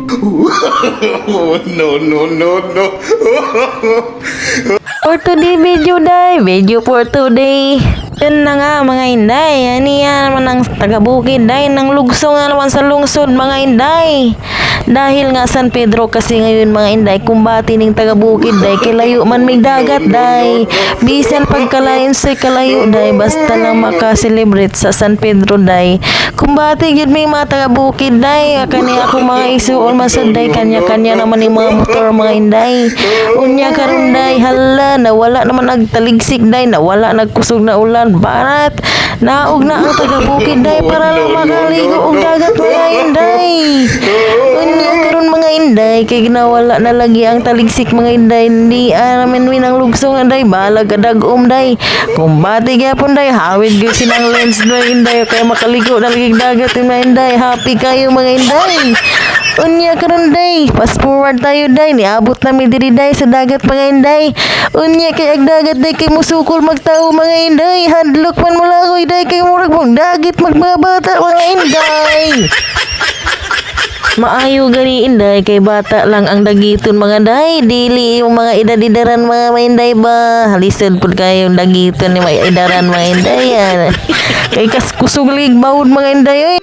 No, no, no, no. For today video day, video for today. Yun na nga mga inday, ani yan naman ang taga-bukid day, nang lugsong nga naman sa lungsod mga inday. Dahil nga San Pedro kasi ngayon mga inday, kumbati ning taga-bukid day, kilayo man may dagat day. Bisan pagkalain sa kalayo day, basta lang maka-celebrate sa San Pedro day. Kumbati yun may mga taga-bukid day, kani ako mga isuon masad day, kanya-kanya naman yung mga motor mga inday. Unya karon day, hala, nawala naman nagtaligsik day, nawala nagkusog na ulan. Barat, naog na ang taga-bukid day para lang makaligo og dagat mga inday. Unya karon mga inday, kay ginawala na lagi ang taligsik mga inday, hindi namin winang lugsong na day, balag kadag-om day. Kumbati gyapon day, hawid gyud sinang lens day inday, kay makaligo na lagi dagat mga inday. Happy kayo mga inday. Unya karon day, fast forward tayo day, niabot na mi diri day sa dagat mga inday. Unya kay ag dagat day kay musukol magtao mga inday, hadlok man mulagoy day kay murag mong dagit mga bata mga inday. Maayo gani inday, kay bata lang ang dagiton mga day, dili yung mga idadidaran mga inday ba. Halisod pud kayo yung dagiton ni mga idaran mga inday yan. Kay kas kusog lig bawod mga inday oy.